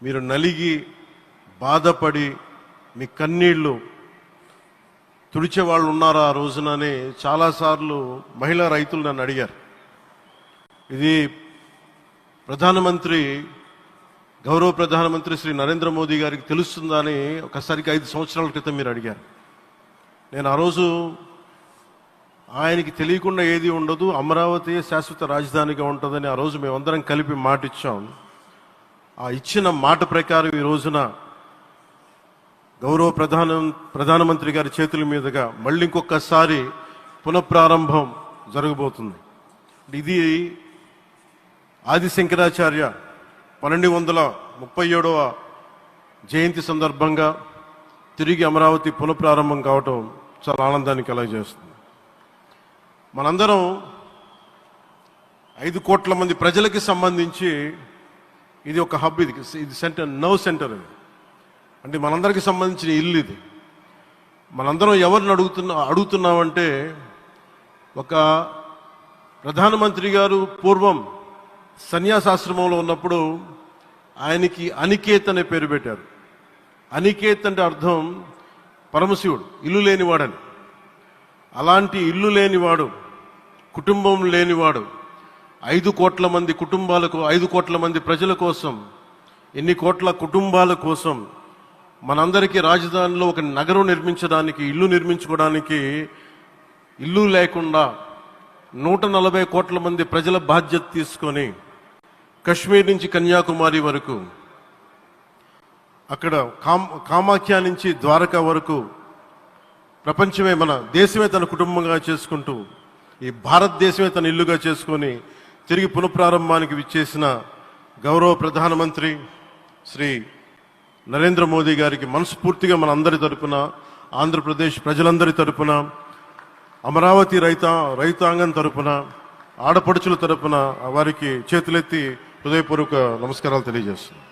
మీరు నలిగి బాధపడి మీ కన్నీళ్లు తుడిచే వాళ్ళు ఉన్నారా ఆ రోజునని చాలాసార్లు మహిళా రైతులు నన్ను అడిగారు. ఇది గౌరవ ప్రధానమంత్రి శ్రీ నరేంద్ర మోదీ గారికి తెలుస్తుందా అని ఒకసారికి 5 సంవత్సరాల క్రితం మీరు అడిగారు. నేను ఆ రోజు ఆయనకి తెలియకుండా ఏది ఉండదు, అమరావతి శాశ్వత రాజధానిగా ఉంటుందని ఆ రోజు మేమందరం కలిపి మాట ఇచ్చాం. ఆ ఇచ్చిన మాట ప్రకారం ఈ రోజున గౌరవ ప్రధానమంత్రి గారి చేతుల మీదుగా మళ్ళీ ఇంకొకసారి పునఃప్రారంభం జరగబోతుంది. ఇది ఆది శంకరాచార్య 1237వ జయంతి సందర్భంగా తిరిగి అమరావతి పునఃప్రారంభం కావటం చాలా ఆనందాన్ని కలగజేస్తుంది. మనందరం 5 కోట్ల మంది ప్రజలకి సంబంధించి ఇది ఒక హబ్, ఇది సెంటర్, నర్వ్ సెంటర్. ఇది అంటే మనందరికి సంబంధించిన ఇల్లు. ఇది మనందరం ఎవరిని అడుగుతున్నామంటే, ఒక ప్రధానమంత్రి గారు పూర్వం సన్యాసాశ్రమంలో ఉన్నప్పుడు ఆయనకి అనికేత్ అనే పేరు పెట్టారు. అనికేత్ అంటే అర్థం పరమశివుడు, ఇల్లు లేనివాడని. అలాంటి ఇల్లు లేనివాడు, కుటుంబం లేనివాడు 5 కోట్ల మంది కుటుంబాలకు, 5 కోట్ల మంది ప్రజల కోసం, ఎన్ని కోట్ల కుటుంబాల కోసం మనందరికీ రాజధానిలో ఒక నగరం నిర్మించడానికి, ఇల్లు నిర్మించుకోవడానికి ఇల్లు లేకుండా 140 కోట్ల మంది ప్రజల బాధ్యత తీసుకొని కశ్మీర్ నుంచి కన్యాకుమారి వరకు, అక్కడ కామాఖ్య నుంచి ద్వారకా వరకు ప్రపంచమే, మన దేశమే తన కుటుంబంగా చేసుకుంటూ ఈ భారతదేశమే తన ఇల్లుగా చేసుకొని తిరిగి పునఃప్రారంభానికి విచ్చేసిన గౌరవ ప్రధానమంత్రి శ్రీ నరేంద్ర మోదీ గారికి మనస్ఫూర్తిగా మన అందరి తరపున, ఆంధ్రప్రదేశ్ ప్రజలందరి తరపున, అమరావతి రైతాంగం తరపున, ఆడపడుచుల తరపున వారికి చేతులెత్తి హృదయపూర్వక నమస్కారాలు తెలియజేస్తున్నాను.